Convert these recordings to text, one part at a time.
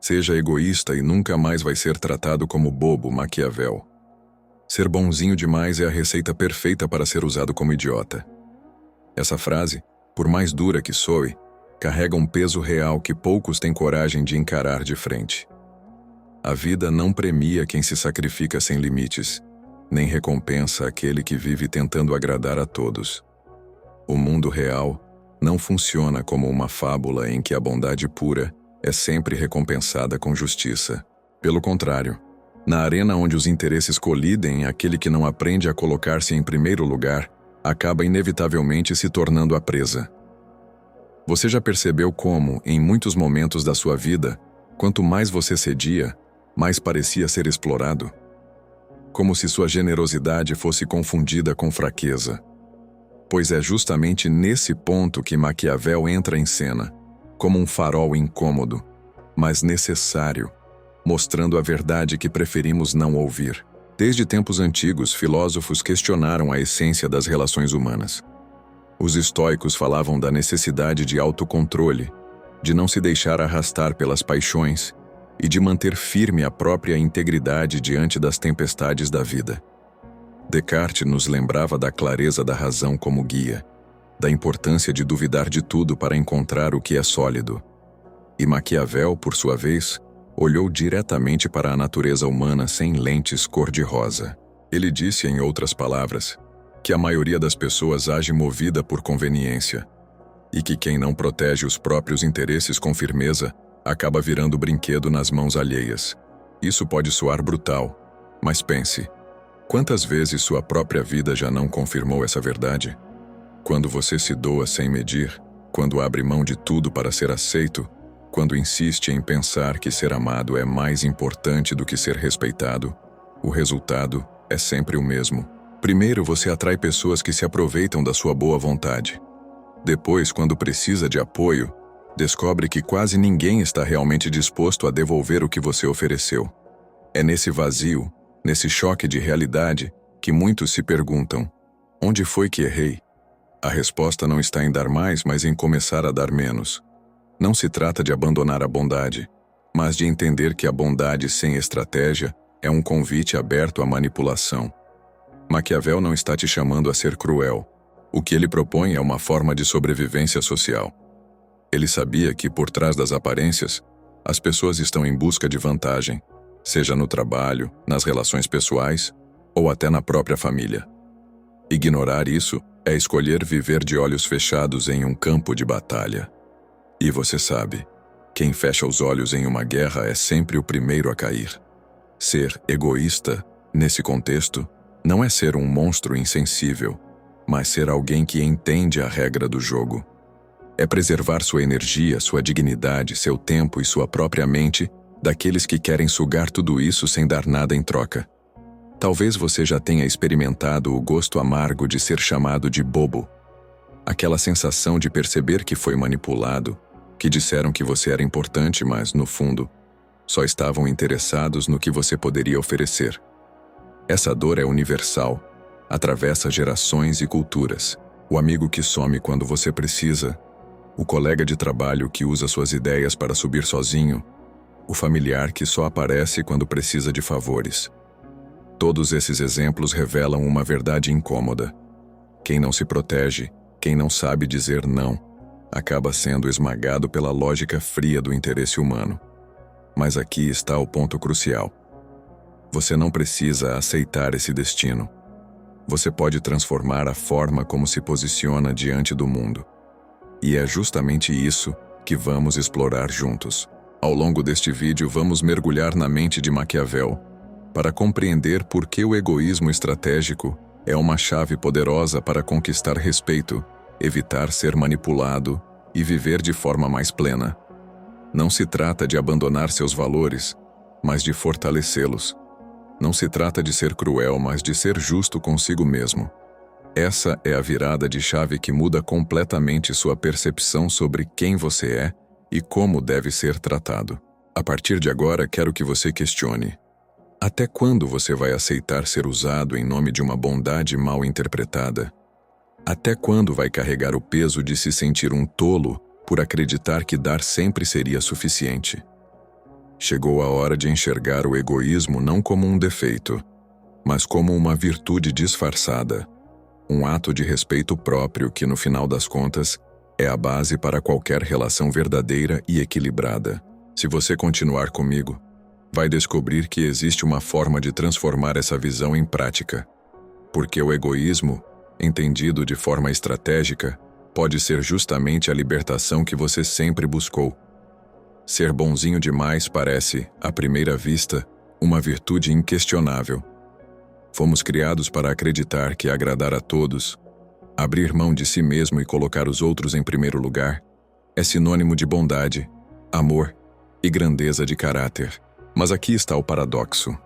Seja egoísta e nunca mais vai ser tratado como bobo, Maquiavel. Ser bonzinho demais é a receita perfeita para ser usado como idiota. Essa frase, por mais dura que soe, carrega um peso real que poucos têm coragem de encarar de frente. A vida não premia quem se sacrifica sem limites, nem recompensa aquele que vive tentando agradar a todos. O mundo real não funciona como uma fábula em que a bondade pura é sempre recompensada com justiça. Pelo contrário, na arena onde os interesses colidem, aquele que não aprende a colocar-se em primeiro lugar acaba inevitavelmente se tornando a presa. Você já percebeu como, em muitos momentos da sua vida, quanto mais você cedia, mais parecia ser explorado? Como se sua generosidade fosse confundida com fraqueza. Pois é justamente nesse ponto que Maquiavel entra em cena, como um farol incômodo, mas necessário, mostrando a verdade que preferimos não ouvir. Desde tempos antigos, filósofos questionaram a essência das relações humanas. Os estoicos falavam da necessidade de autocontrole, de não se deixar arrastar pelas paixões e de manter firme a própria integridade diante das tempestades da vida. Descartes nos lembrava da clareza da razão como guia, da importância de duvidar de tudo para encontrar o que é sólido. E Maquiavel, por sua vez, olhou diretamente para a natureza humana sem lentes cor-de-rosa. Ele disse, em outras palavras, que a maioria das pessoas age movida por conveniência, e que quem não protege os próprios interesses com firmeza acaba virando brinquedo nas mãos alheias. Isso pode soar brutal, mas pense, quantas vezes sua própria vida já não confirmou essa verdade? Quando você se doa sem medir, quando abre mão de tudo para ser aceito, quando insiste em pensar que ser amado é mais importante do que ser respeitado, o resultado é sempre o mesmo. Primeiro, você atrai pessoas que se aproveitam da sua boa vontade. Depois, quando precisa de apoio, descobre que quase ninguém está realmente disposto a devolver o que você ofereceu. É nesse vazio, nesse choque de realidade, que muitos se perguntam: onde foi que errei? A resposta não está em dar mais, mas em começar a dar menos. Não se trata de abandonar a bondade, mas de entender que a bondade sem estratégia é um convite aberto à manipulação. Maquiavel não está te chamando a ser cruel. O que ele propõe é uma forma de sobrevivência social. Ele sabia que, por trás das aparências, as pessoas estão em busca de vantagem, seja no trabalho, nas relações pessoais ou até na própria família. Ignorar isso é escolher viver de olhos fechados em um campo de batalha. E você sabe, quem fecha os olhos em uma guerra é sempre o primeiro a cair. Ser egoísta, nesse contexto, não é ser um monstro insensível, mas ser alguém que entende a regra do jogo. É preservar sua energia, sua dignidade, seu tempo e sua própria mente daqueles que querem sugar tudo isso sem dar nada em troca. Talvez você já tenha experimentado o gosto amargo de ser chamado de bobo. Aquela sensação de perceber que foi manipulado, que disseram que você era importante, mas, no fundo, só estavam interessados no que você poderia oferecer. Essa dor é universal, atravessa gerações e culturas. O amigo que some quando você precisa, o colega de trabalho que usa suas ideias para subir sozinho, o familiar que só aparece quando precisa de favores. Todos esses exemplos revelam uma verdade incômoda. Quem não se protege, quem não sabe dizer não, acaba sendo esmagado pela lógica fria do interesse humano. Mas aqui está o ponto crucial. Você não precisa aceitar esse destino. Você pode transformar a forma como se posiciona diante do mundo. E é justamente isso que vamos explorar juntos. Ao longo deste vídeo, vamos mergulhar na mente de Maquiavel para compreender por que o egoísmo estratégico é uma chave poderosa para conquistar respeito, evitar ser manipulado e viver de forma mais plena. Não se trata de abandonar seus valores, mas de fortalecê-los. Não se trata de ser cruel, mas de ser justo consigo mesmo. Essa é a virada de chave que muda completamente sua percepção sobre quem você é e como deve ser tratado. A partir de agora, quero que você questione: até quando você vai aceitar ser usado em nome de uma bondade mal interpretada? Até quando vai carregar o peso de se sentir um tolo por acreditar que dar sempre seria suficiente? chegou a hora de enxergar o egoísmo não como um defeito, mas como uma virtude disfarçada, um ato de respeito próprio que, no final das contas, é a base para qualquer relação verdadeira e equilibrada. Se você continuar comigo, vai descobrir que existe uma forma de transformar essa visão em prática, porque o egoísmo, entendido de forma estratégica, pode ser justamente a libertação que você sempre buscou. Ser bonzinho demais parece, à primeira vista, uma virtude inquestionável. Fomos criados para acreditar que agradar a todos, abrir mão de si mesmo e colocar os outros em primeiro lugar, é sinônimo de bondade, amor e grandeza de caráter. Mas aqui está o paradoxo.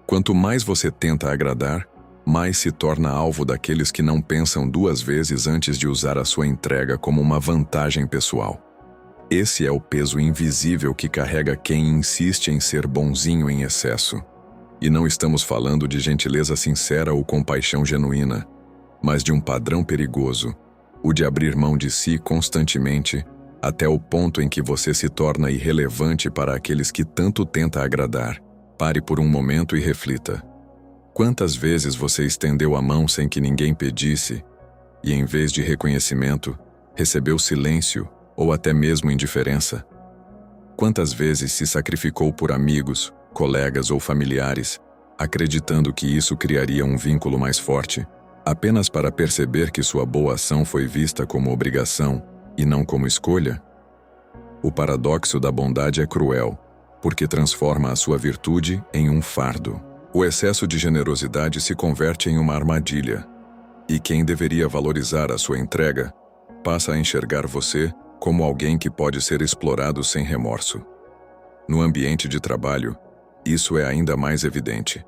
Quanto mais você tenta agradar, mais se torna alvo daqueles que não pensam duas vezes antes de usar a sua entrega como uma vantagem pessoal. Esse é o peso invisível que carrega quem insiste em ser bonzinho em excesso. E não estamos falando de gentileza sincera ou compaixão genuína, mas de um padrão perigoso, o de abrir mão de si constantemente, até o ponto em que você se torna irrelevante para aqueles que tanto tenta agradar. Pare por um momento e reflita. Quantas vezes você estendeu a mão sem que ninguém pedisse, e em vez de reconhecimento, recebeu silêncio ou até mesmo indiferença? Quantas vezes se sacrificou por amigos, colegas ou familiares, acreditando que isso criaria um vínculo mais forte, apenas para perceber que sua boa ação foi vista como obrigação e não como escolha? O paradoxo da bondade é cruel, porque transforma a sua virtude em um fardo. O excesso de generosidade se converte em uma armadilha, e quem deveria valorizar a sua entrega passa a enxergar você como alguém que pode ser explorado sem remorso. No ambiente de trabalho, isso é ainda mais evidente.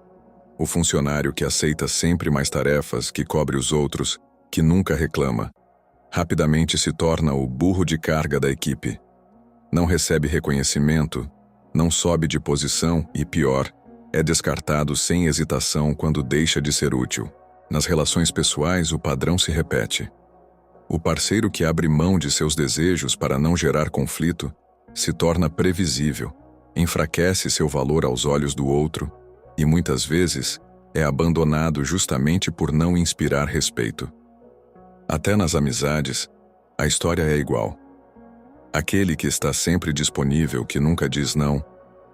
O funcionário que aceita sempre mais tarefas, que cobre os outros, que nunca reclama, rapidamente se torna o burro de carga da equipe. Não recebe reconhecimento, não sobe de posição e, pior, é descartado sem hesitação quando deixa de ser útil. Nas relações pessoais, o padrão se repete. O parceiro que abre mão de seus desejos para não gerar conflito se torna previsível, enfraquece seu valor aos olhos do outro e, muitas vezes, é abandonado justamente por não inspirar respeito. Até nas amizades, a história é igual. Aquele que está sempre disponível, que nunca diz não,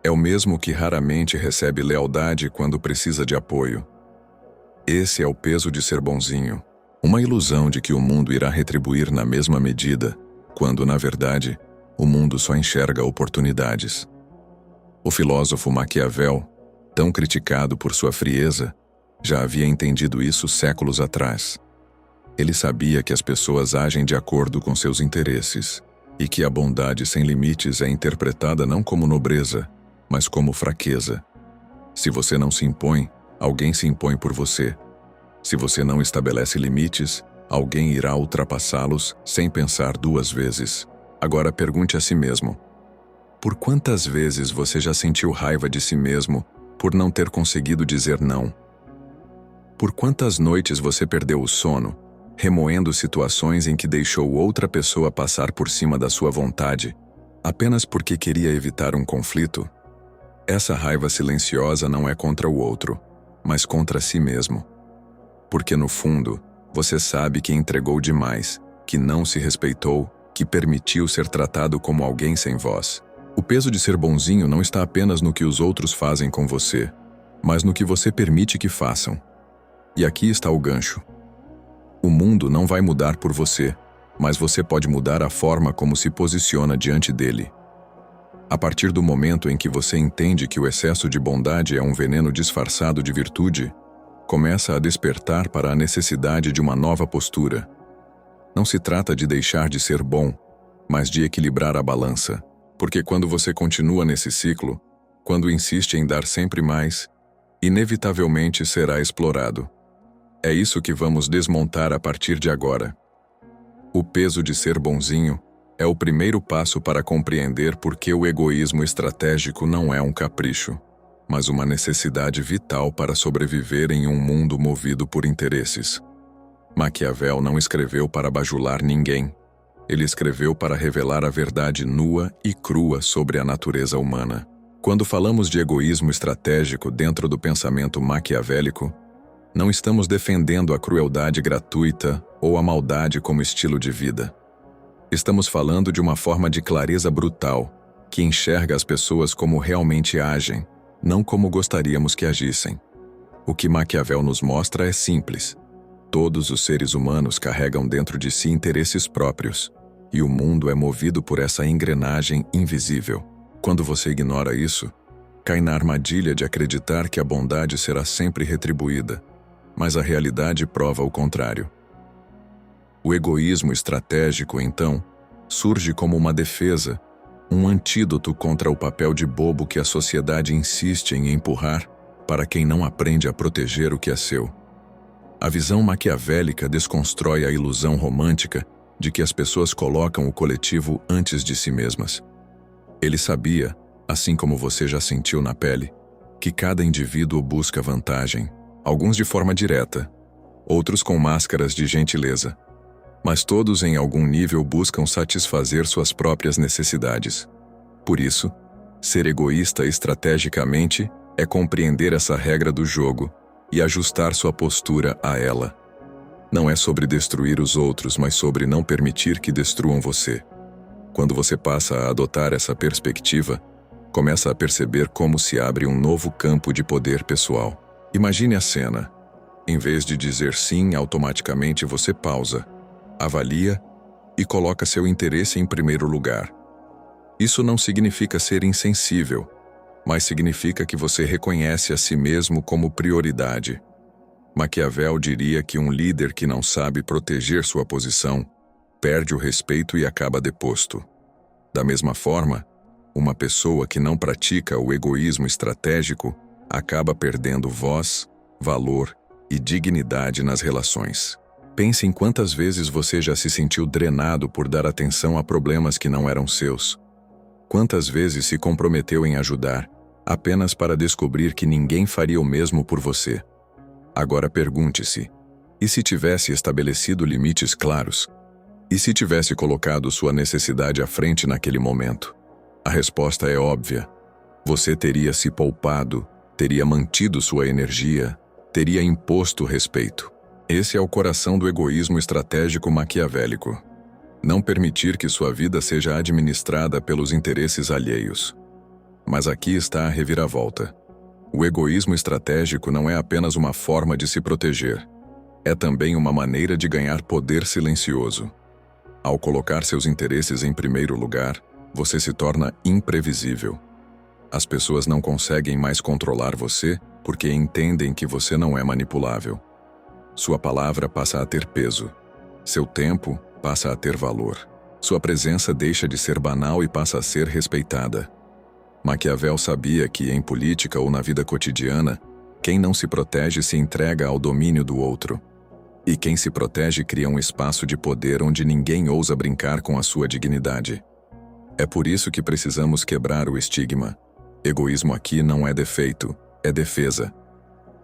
é o mesmo que raramente recebe lealdade quando precisa de apoio. Esse é o peso de ser bonzinho. Uma ilusão de que o mundo irá retribuir na mesma medida, quando, na verdade, o mundo só enxerga oportunidades. O filósofo Maquiavel, tão criticado por sua frieza, já havia entendido isso séculos atrás. Ele sabia que as pessoas agem de acordo com seus interesses, e que a bondade sem limites é interpretada não como nobreza, mas como fraqueza. Se você não se impõe, alguém se impõe por você. Se você não estabelece limites, alguém irá ultrapassá-los sem pensar duas vezes. Agora pergunte a si mesmo: por quantas vezes você já sentiu raiva de si mesmo por não ter conseguido dizer não? Por quantas noites você perdeu o sono, remoendo situações em que deixou outra pessoa passar por cima da sua vontade, apenas porque queria evitar um conflito? Essa raiva silenciosa não é contra o outro, mas contra si mesmo. Porque no fundo, você sabe que entregou demais, que não se respeitou, que permitiu ser tratado como alguém sem voz. O peso de ser bonzinho não está apenas no que os outros fazem com você, mas no que você permite que façam. E aqui está o gancho. O mundo não vai mudar por você, mas você pode mudar a forma como se posiciona diante dele. A partir do momento em que você entende que o excesso de bondade é um veneno disfarçado de virtude, começa a despertar para a necessidade de uma nova postura. Não se trata de deixar de ser bom, mas de equilibrar a balança, porque quando você continua nesse ciclo, quando insiste em dar sempre mais, inevitavelmente será explorado. É isso que vamos desmontar a partir de agora. O peso de ser bonzinho é o primeiro passo para compreender por que o egoísmo estratégico não é um capricho, mas uma necessidade vital para sobreviver em um mundo movido por interesses. Maquiavel não escreveu para bajular ninguém. Ele escreveu para revelar a verdade nua e crua sobre a natureza humana. Quando falamos de egoísmo estratégico dentro do pensamento maquiavélico, não estamos defendendo a crueldade gratuita ou a maldade como estilo de vida. Estamos falando de uma forma de clareza brutal, que enxerga as pessoas como realmente agem, não como gostaríamos que agissem. O que Maquiavel nos mostra é simples. Todos os seres humanos carregam dentro de si interesses próprios, e o mundo é movido por essa engrenagem invisível. Quando você ignora isso, cai na armadilha de acreditar que a bondade será sempre retribuída, mas a realidade prova o contrário. O egoísmo estratégico, então, surge como uma defesa, um antídoto contra o papel de bobo que a sociedade insiste em empurrar para quem não aprende a proteger o que é seu. A visão maquiavélica desconstrói a ilusão romântica de que as pessoas colocam o coletivo antes de si mesmas. Ele sabia, assim como você já sentiu na pele, que cada indivíduo busca vantagem, alguns de forma direta, outros com máscaras de gentileza, mas todos em algum nível buscam satisfazer suas próprias necessidades. Por isso, ser egoísta estrategicamente é compreender essa regra do jogo e ajustar sua postura a ela. Não é sobre destruir os outros, mas sobre não permitir que destruam você. Quando você passa a adotar essa perspectiva, começa a perceber como se abre um novo campo de poder pessoal. Imagine a cena. Em vez de dizer sim, automaticamente você pausa, avalia e coloca seu interesse em primeiro lugar. Isso não significa ser insensível, mas significa que você reconhece a si mesmo como prioridade. Maquiavel diria que um líder que não sabe proteger sua posição perde o respeito e acaba deposto. Da mesma forma, uma pessoa que não pratica o egoísmo estratégico acaba perdendo voz, valor e dignidade nas relações. Pense em quantas vezes você já se sentiu drenado por dar atenção a problemas que não eram seus. Quantas vezes se comprometeu em ajudar, apenas para descobrir que ninguém faria o mesmo por você. Agora pergunte-se, e se tivesse estabelecido limites claros? E se tivesse colocado sua necessidade à frente naquele momento? A resposta é óbvia. Você teria se poupado, teria mantido sua energia, teria imposto respeito. Esse é o coração do egoísmo estratégico maquiavélico. Não permitir que sua vida seja administrada pelos interesses alheios. Mas aqui está a reviravolta. O egoísmo estratégico não é apenas uma forma de se proteger. É também uma maneira de ganhar poder silencioso. Ao colocar seus interesses em primeiro lugar, você se torna imprevisível. As pessoas não conseguem mais controlar você porque entendem que você não é manipulável. Sua palavra passa a ter peso. Seu tempo passa a ter valor. Sua presença deixa de ser banal e passa a ser respeitada. Maquiavel sabia que, em política ou na vida cotidiana, quem não se protege se entrega ao domínio do outro. E quem se protege cria um espaço de poder onde ninguém ousa brincar com a sua dignidade. É por isso que precisamos quebrar o estigma. Egoísmo aqui não é defeito, é defesa.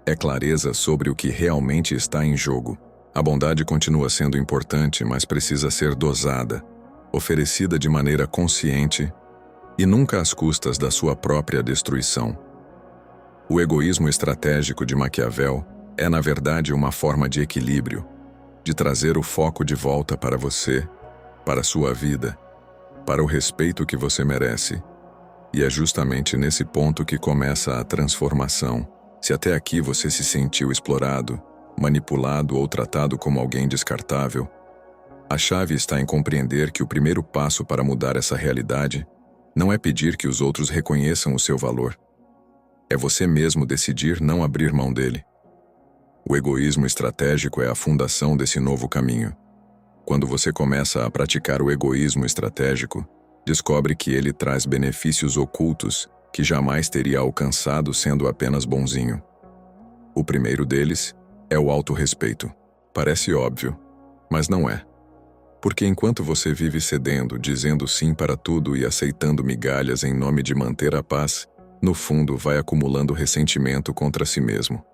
É clareza sobre o que realmente está em jogo. A bondade continua sendo importante, mas precisa ser dosada, oferecida de maneira consciente e nunca às custas da sua própria destruição. O egoísmo estratégico de Maquiavel é, na verdade, uma forma de equilíbrio, de trazer o foco de volta para você, para sua vida, para o respeito que você merece. E é justamente nesse ponto que começa a transformação. Se até aqui você se sentiu explorado, manipulado ou tratado como alguém descartável, a chave está em compreender que o primeiro passo para mudar essa realidade não é pedir que os outros reconheçam o seu valor. É você mesmo decidir não abrir mão dele. O egoísmo estratégico é a fundação desse novo caminho. Quando você começa a praticar o egoísmo estratégico, descobre que ele traz benefícios ocultos que jamais teria alcançado sendo apenas bonzinho. O primeiro deles é o autorrespeito. Parece óbvio, mas não é. Porque enquanto você vive cedendo, dizendo sim para tudo e aceitando migalhas em nome de manter a paz, no fundo vai acumulando ressentimento contra si mesmo.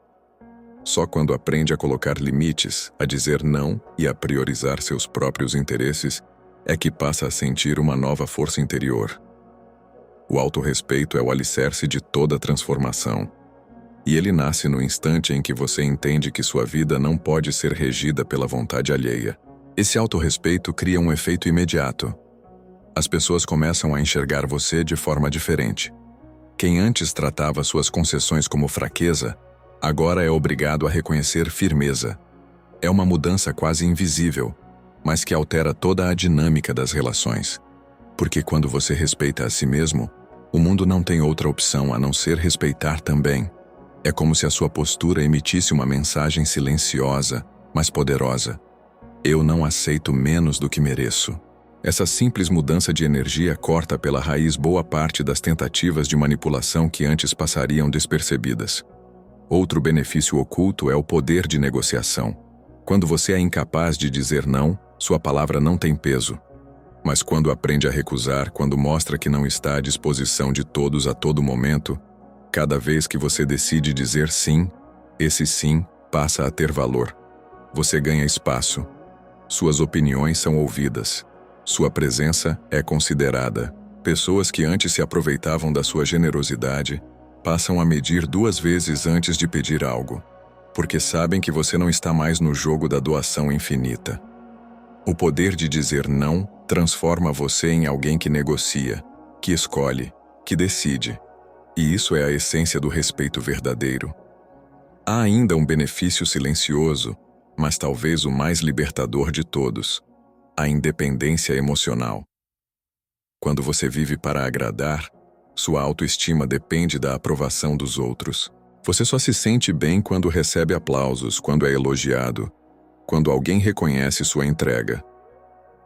Só quando aprende a colocar limites, a dizer não e a priorizar seus próprios interesses, é que passa a sentir uma nova força interior. O autorrespeito é o alicerce de toda transformação. E ele nasce no instante em que você entende que sua vida não pode ser regida pela vontade alheia. Esse autorrespeito cria um efeito imediato. As pessoas começam a enxergar você de forma diferente. Quem antes tratava suas concessões como fraqueza, agora é obrigado a reconhecer firmeza. É uma mudança quase invisível, mas que altera toda a dinâmica das relações. Porque quando você respeita a si mesmo, o mundo não tem outra opção a não ser respeitar também. É como se a sua postura emitisse uma mensagem silenciosa, mas poderosa. Eu não aceito menos do que mereço. Essa simples mudança de energia corta pela raiz boa parte das tentativas de manipulação que antes passariam despercebidas. Outro benefício oculto é o poder de negociação. Quando você é incapaz de dizer não, sua palavra não tem peso. Mas quando aprende a recusar, quando mostra que não está à disposição de todos a todo momento, cada vez que você decide dizer sim, esse sim passa a ter valor. Você ganha espaço. Suas opiniões são ouvidas. Sua presença é considerada. Pessoas que antes se aproveitavam da sua generosidade passam a medir 2 vezes antes de pedir algo, porque sabem que você não está mais no jogo da doação infinita. O poder de dizer não transforma você em alguém que negocia, que escolhe, que decide. E isso é a essência do respeito verdadeiro. Há ainda um benefício silencioso, mas talvez o mais libertador de todos: a independência emocional. Quando você vive para agradar, sua autoestima depende da aprovação dos outros. Você só se sente bem quando recebe aplausos, quando é elogiado, quando alguém reconhece sua entrega.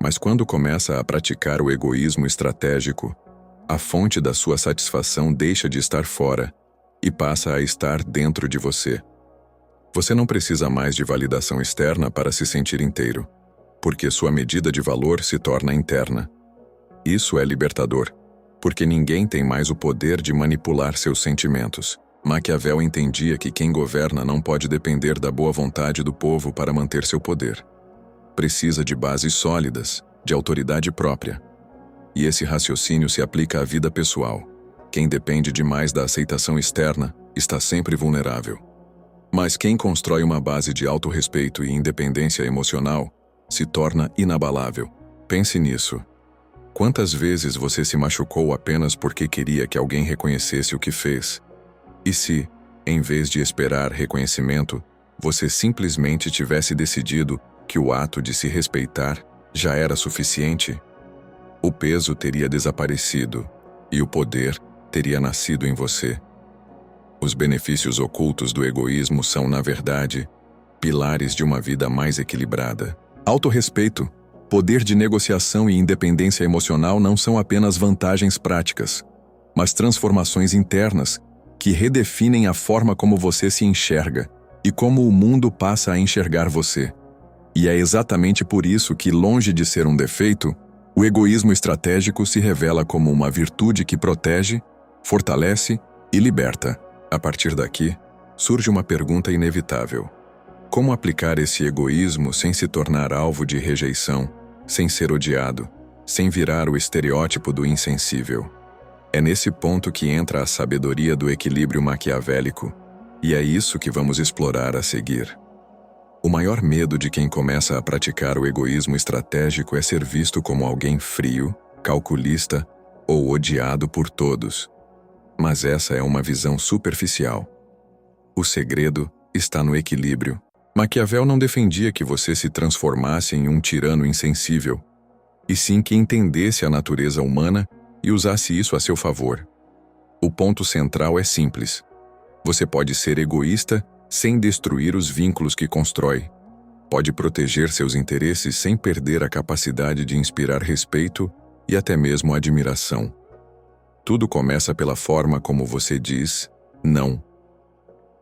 Mas quando começa a praticar o egoísmo estratégico, a fonte da sua satisfação deixa de estar fora e passa a estar dentro de você. Você não precisa mais de validação externa para se sentir inteiro, porque sua medida de valor se torna interna. Isso é libertador, porque ninguém tem mais o poder de manipular seus sentimentos. Maquiavel entendia que quem governa não pode depender da boa vontade do povo para manter seu poder. Precisa de bases sólidas, de autoridade própria. E esse raciocínio se aplica à vida pessoal. Quem depende demais da aceitação externa está sempre vulnerável. Mas quem constrói uma base de autorrespeito e independência emocional se torna inabalável. Pense nisso. Quantas vezes você se machucou apenas porque queria que alguém reconhecesse o que fez? E se, em vez de esperar reconhecimento, você simplesmente tivesse decidido que o ato de se respeitar já era suficiente? O peso teria desaparecido e o poder teria nascido em você. Os benefícios ocultos do egoísmo são, na verdade, pilares de uma vida mais equilibrada. Autorrespeito, poder de negociação e independência emocional não são apenas vantagens práticas, mas transformações internas que redefinem a forma como você se enxerga e como o mundo passa a enxergar você. E é exatamente por isso que, longe de ser um defeito, o egoísmo estratégico se revela como uma virtude que protege, fortalece e liberta. A partir daqui, surge uma pergunta inevitável: como aplicar esse egoísmo sem se tornar alvo de rejeição, sem ser odiado, sem virar o estereótipo do insensível? É nesse ponto que entra a sabedoria do equilíbrio maquiavélico, e é isso que vamos explorar a seguir. O maior medo de quem começa a praticar o egoísmo estratégico é ser visto como alguém frio, calculista ou odiado por todos. Mas essa é uma visão superficial. O segredo está no equilíbrio. Maquiavel não defendia que você se transformasse em um tirano insensível, e sim que entendesse a natureza humana e usasse isso a seu favor. O ponto central é simples. Você pode ser egoísta sem destruir os vínculos que constrói. Pode proteger seus interesses sem perder a capacidade de inspirar respeito e até mesmo admiração. Tudo começa pela forma como você diz não.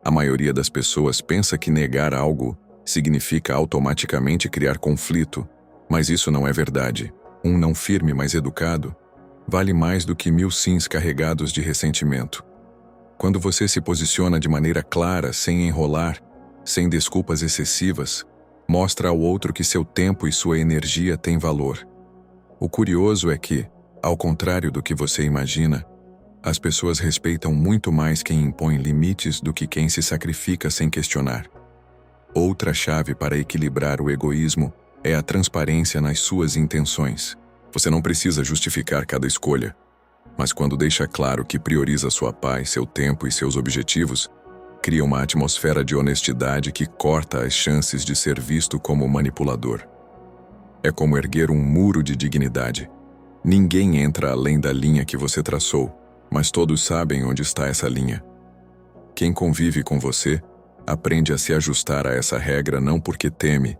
A maioria das pessoas pensa que negar algo significa automaticamente criar conflito, mas isso não é verdade. Um não firme, mas educado, vale mais do que 1000 sims carregados de ressentimento. Quando você se posiciona de maneira clara, sem enrolar, sem desculpas excessivas, mostra ao outro que seu tempo e sua energia têm valor. O curioso é que, ao contrário do que você imagina, As pessoas respeitam muito mais quem impõe limites do que quem se sacrifica sem questionar. Outra chave para equilibrar o egoísmo é a transparência nas suas intenções. Você não precisa justificar cada escolha, mas quando deixa claro que prioriza sua paz, seu tempo e seus objetivos, cria uma atmosfera de honestidade que corta as chances de ser visto como manipulador. É como erguer um muro de dignidade. Ninguém entra além da linha que você traçou, mas todos sabem onde está essa linha. Quem convive com você aprende a se ajustar a essa regra não porque teme,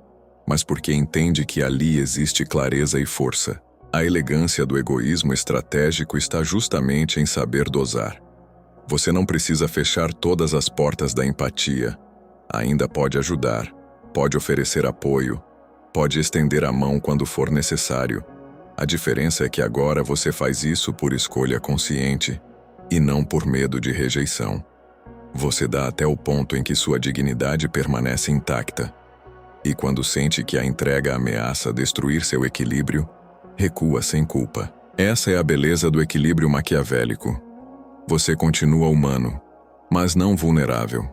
mas porque entende que ali existe clareza e força. A elegância do egoísmo estratégico está justamente em saber dosar. Você não precisa fechar todas as portas da empatia. Ainda pode ajudar, pode oferecer apoio, pode estender a mão quando for necessário. A diferença é que agora você faz isso por escolha consciente e não por medo de rejeição. Você dá até o ponto em que sua dignidade permanece intacta. E quando sente que a entrega ameaça destruir seu equilíbrio, recua sem culpa. Essa é a beleza do equilíbrio maquiavélico. Você continua humano, mas não vulnerável.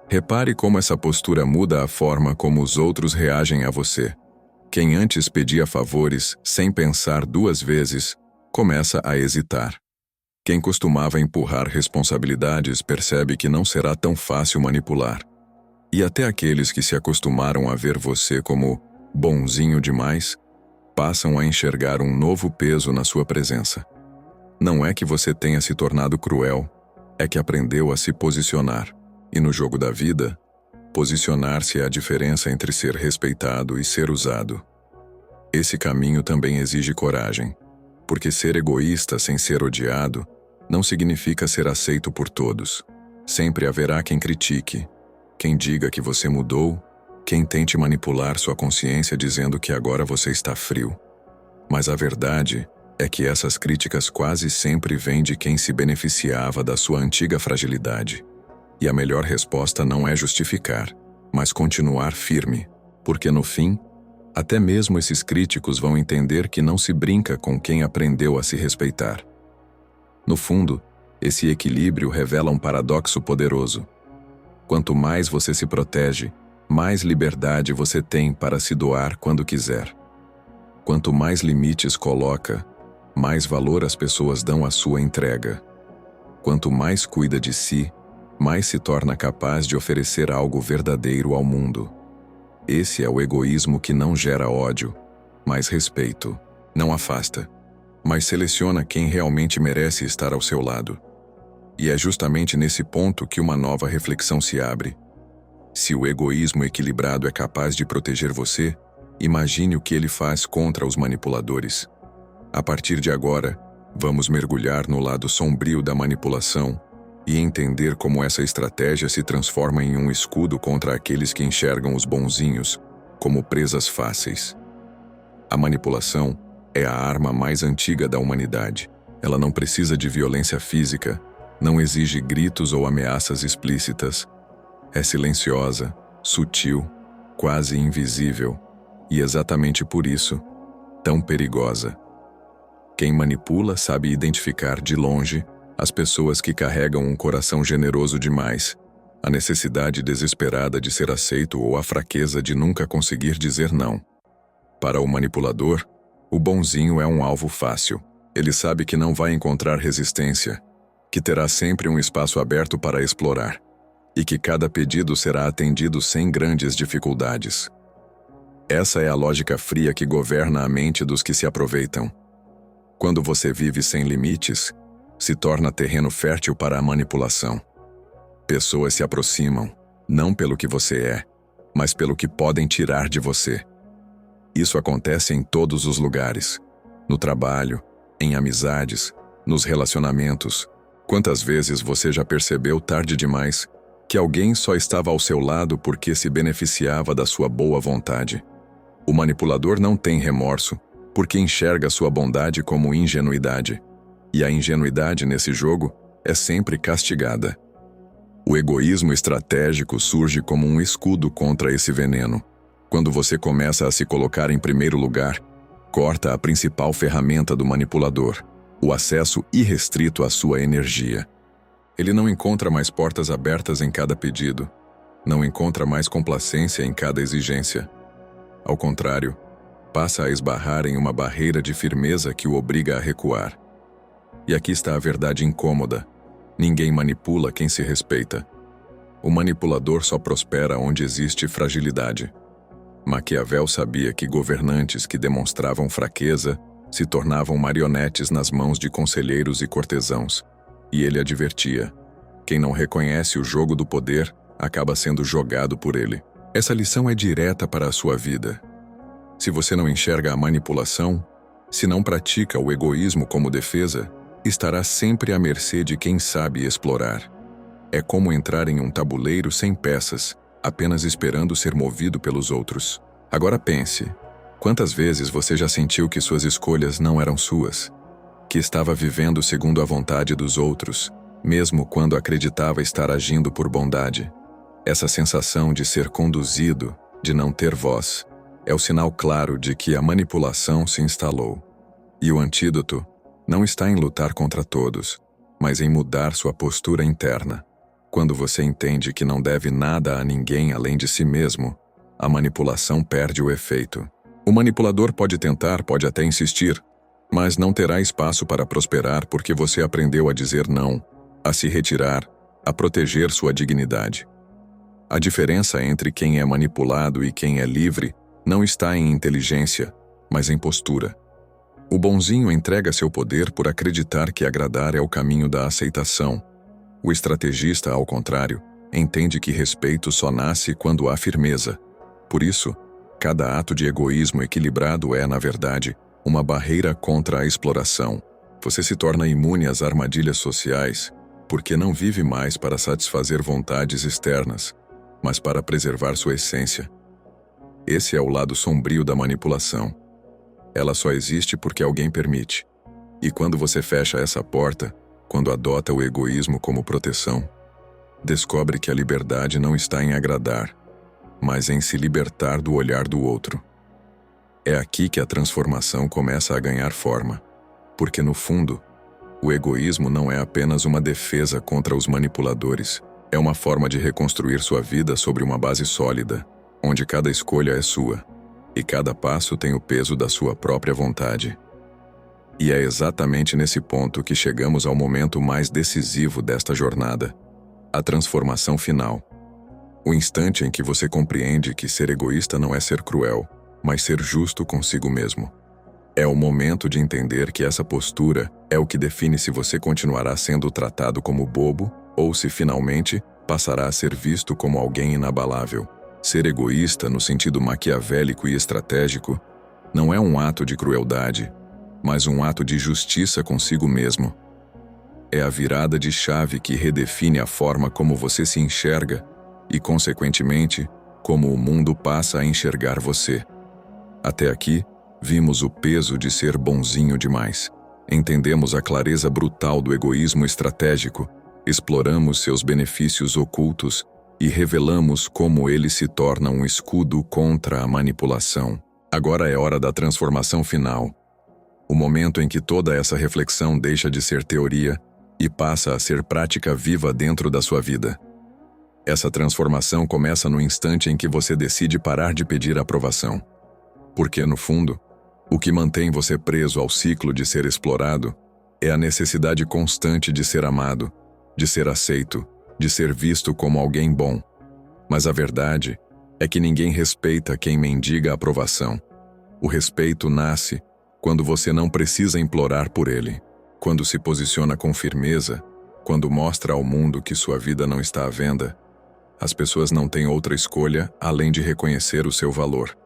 Repare como essa postura muda a forma como os outros reagem a você. Quem antes pedia favores sem pensar duas vezes, começa a hesitar. Quem costumava empurrar responsabilidades percebe que não será tão fácil manipular. E até aqueles que se acostumaram a ver você como bonzinho demais, passam a enxergar um novo peso na sua presença. Não é que você tenha se tornado cruel, é que aprendeu a se posicionar. E no jogo da vida, posicionar-se é a diferença entre ser respeitado e ser usado. Esse caminho também exige coragem, porque ser egoísta sem ser odiado não significa ser aceito por todos. Sempre haverá quem critique, quem diga que você mudou, quem tente manipular sua consciência dizendo que agora você está frio. Mas a verdade é que essas críticas quase sempre vêm de quem se beneficiava da sua antiga fragilidade. E a melhor resposta não é justificar, mas continuar firme, porque no fim, até mesmo esses críticos vão entender que não se brinca com quem aprendeu a se respeitar. No fundo, esse equilíbrio revela um paradoxo poderoso. Quanto mais você se protege, mais liberdade você tem para se doar quando quiser. Quanto mais limites coloca, mais valor as pessoas dão à sua entrega. Quanto mais cuida de si, mais se torna capaz de oferecer algo verdadeiro ao mundo. Esse é o egoísmo que não gera ódio, mas respeito. Não afasta, mas seleciona quem realmente merece estar ao seu lado. E é justamente nesse ponto que uma nova reflexão se abre. Se o egoísmo equilibrado é capaz de proteger você, imagine o que ele faz contra os manipuladores. A partir de agora, vamos mergulhar no lado sombrio da manipulação e entender como essa estratégia se transforma em um escudo contra aqueles que enxergam os bonzinhos como presas fáceis. A manipulação é a arma mais antiga da humanidade. Ela não precisa de violência física, não exige gritos ou ameaças explícitas. É silenciosa, sutil, quase invisível, e exatamente por isso, tão perigosa. Quem manipula sabe identificar de longe as pessoas que carregam um coração generoso demais, a necessidade desesperada de ser aceito ou a fraqueza de nunca conseguir dizer não. Para o manipulador, o bonzinho é um alvo fácil. Ele sabe que não vai encontrar resistência, que terá sempre um espaço aberto para explorar, e que cada pedido será atendido sem grandes dificuldades. Essa é a lógica fria que governa a mente dos que se aproveitam. Quando você vive sem limites, se torna terreno fértil para a manipulação. Pessoas se aproximam, não pelo que você é, mas pelo que podem tirar de você. Isso acontece em todos os lugares, no trabalho, em amizades, nos relacionamentos. Quantas vezes você já percebeu tarde demais que alguém só estava ao seu lado porque se beneficiava da sua boa vontade? O manipulador não tem remorso, porque enxerga sua bondade como ingenuidade. E a ingenuidade nesse jogo é sempre castigada. O egoísmo estratégico surge como um escudo contra esse veneno. Quando você começa a se colocar em primeiro lugar, corta a principal ferramenta do manipulador. o acesso irrestrito à sua energia. Ele não encontra mais portas abertas em cada pedido, não encontra mais complacência em cada exigência. Ao contrário, passa a esbarrar em uma barreira de firmeza que o obriga a recuar. E aqui está a verdade incômoda: ninguém manipula quem se respeita. O manipulador só prospera onde existe fragilidade. Maquiavel sabia que governantes que demonstravam fraqueza se tornavam marionetes nas mãos de conselheiros e cortesãos, e ele advertia: quem não reconhece o jogo do poder acaba sendo jogado por ele. Essa lição é direta para a sua vida. Se você não enxerga a manipulação, se não pratica o egoísmo como defesa, estará sempre à mercê de quem sabe explorar. É como entrar em um tabuleiro sem peças, apenas esperando ser movido pelos outros. Agora pense: quantas vezes você já sentiu que suas escolhas não eram suas? Que estava vivendo segundo a vontade dos outros, mesmo quando acreditava estar agindo por bondade? Essa sensação de ser conduzido, de não ter voz, é o sinal claro de que a manipulação se instalou. E o antídoto não está em lutar contra todos, mas em mudar sua postura interna. Quando você entende que não deve nada a ninguém além de si mesmo, a manipulação perde o efeito. O manipulador pode tentar, pode até insistir, mas não terá espaço para prosperar porque você aprendeu a dizer não, a se retirar, a proteger sua dignidade. A diferença entre quem é manipulado e quem é livre não está em inteligência, mas em postura. O bonzinho entrega seu poder por acreditar que agradar é o caminho da aceitação. O estrategista, ao contrário, entende que respeito só nasce quando há firmeza. Por isso, cada ato de egoísmo equilibrado é, na verdade, uma barreira contra a exploração. Você se torna imune às armadilhas sociais porque não vive mais para satisfazer vontades externas, mas para preservar sua essência. Esse é o lado sombrio da manipulação. Ela só existe porque alguém permite. E quando você fecha essa porta, quando adota o egoísmo como proteção, descobre que a liberdade não está em agradar, mas em se libertar do olhar do outro. É aqui que a transformação começa a ganhar forma, porque no fundo, o egoísmo não é apenas uma defesa contra os manipuladores, é uma forma de reconstruir sua vida sobre uma base sólida, onde cada escolha é sua, e cada passo tem o peso da sua própria vontade. E é exatamente nesse ponto que chegamos ao momento mais decisivo desta jornada, a transformação final. O instante em que você compreende que ser egoísta não é ser cruel, mas ser justo consigo mesmo. É o momento de entender que essa postura é o que define se você continuará sendo tratado como bobo ou se finalmente passará a ser visto como alguém inabalável. Ser egoísta, no sentido maquiavélico e estratégico, não é um ato de crueldade, mas um ato de justiça consigo mesmo. É a virada de chave que redefine a forma como você se enxerga e, consequentemente, como o mundo passa a enxergar você. Até aqui, vimos o peso de ser bonzinho demais. Entendemos a clareza brutal do egoísmo estratégico, exploramos seus benefícios ocultos e revelamos como ele se torna um escudo contra a manipulação. Agora é hora da transformação final. O momento em que toda essa reflexão deixa de ser teoria e passa a ser prática viva dentro da sua vida. Essa transformação começa no instante em que você decide parar de pedir aprovação. Porque, no fundo, o que mantém você preso ao ciclo de ser explorado é a necessidade constante de ser amado, de ser aceito, de ser visto como alguém bom. Mas a verdade é que ninguém respeita quem mendiga aprovação. O respeito nasce quando você não precisa implorar por ele, quando se posiciona com firmeza, quando mostra ao mundo que sua vida não está à venda. As pessoas não têm outra escolha além de reconhecer o seu valor.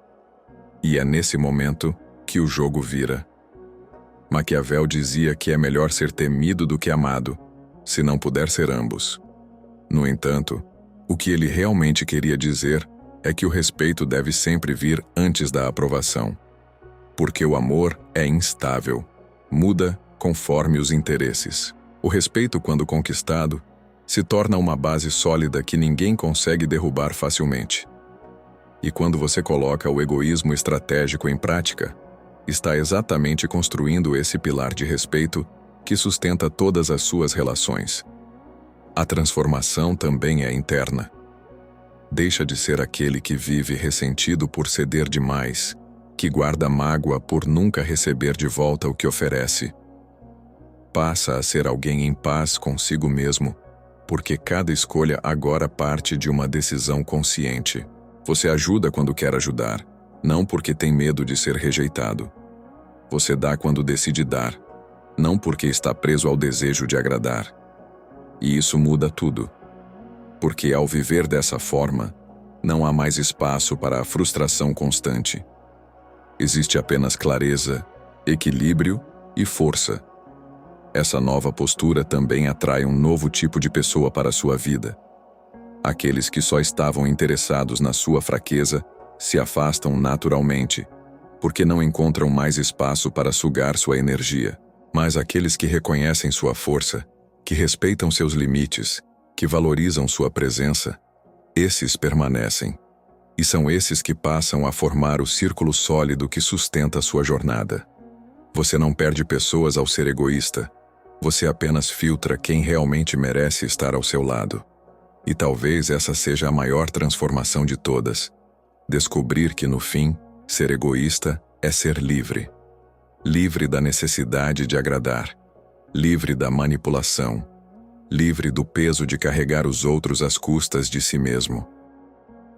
E é nesse momento que o jogo vira. Maquiavel dizia que é melhor ser temido do que amado, se não puder ser ambos. No entanto, o que ele realmente queria dizer é que o respeito deve sempre vir antes da aprovação. Porque o amor é instável, muda conforme os interesses. O respeito, quando conquistado, se torna uma base sólida que ninguém consegue derrubar facilmente. E quando você coloca o egoísmo estratégico em prática, está exatamente construindo esse pilar de respeito que sustenta todas as suas relações. A transformação também é interna. Deixa de ser aquele que vive ressentido por ceder demais, que guarda mágoa por nunca receber de volta o que oferece. Passa a ser alguém em paz consigo mesmo, porque cada escolha agora parte de uma decisão consciente. Você ajuda quando quer ajudar, não porque tem medo de ser rejeitado. Você dá quando decide dar, não porque está preso ao desejo de agradar. E isso muda tudo. Porque ao viver dessa forma, não há mais espaço para a frustração constante. Existe apenas clareza, equilíbrio e força. Essa nova postura também atrai um novo tipo de pessoa para a sua vida. Aqueles que só estavam interessados na sua fraqueza se afastam naturalmente, porque não encontram mais espaço para sugar sua energia. Mas aqueles que reconhecem sua força, que respeitam seus limites, que valorizam sua presença, esses permanecem. E são esses que passam a formar o círculo sólido que sustenta sua jornada. Você não perde pessoas ao ser egoísta. Você apenas filtra quem realmente merece estar ao seu lado. E talvez essa seja a maior transformação de todas. Descobrir que, no fim, ser egoísta é ser livre. Livre da necessidade de agradar. Livre da manipulação. Livre do peso de carregar os outros às custas de si mesmo.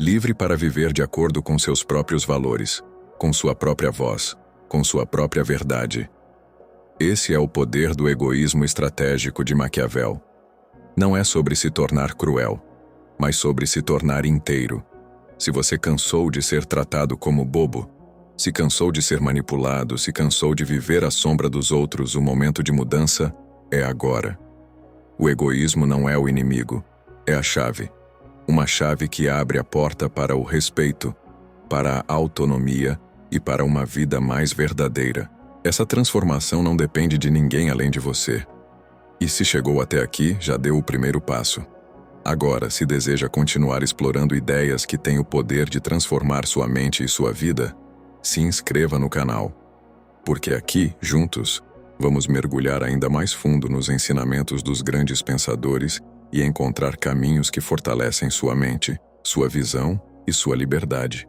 Livre para viver de acordo com seus próprios valores, com sua própria voz, com sua própria verdade. Esse é o poder do egoísmo estratégico de Maquiavel. Não é sobre se tornar cruel, mas sobre se tornar inteiro. Se você cansou de ser tratado como bobo, se cansou de ser manipulado, se cansou de viver à sombra dos outros, o momento de mudança é agora. O egoísmo não é o inimigo, é a chave. Uma chave que abre a porta para o respeito, para a autonomia e para uma vida mais verdadeira. Essa transformação não depende de ninguém além de você. E se chegou até aqui, já deu o primeiro passo. Agora, se deseja continuar explorando ideias que têm o poder de transformar sua mente e sua vida, se inscreva no canal. Porque aqui, juntos, vamos mergulhar ainda mais fundo nos ensinamentos dos grandes pensadores e encontrar caminhos que fortalecem sua mente, sua visão e sua liberdade.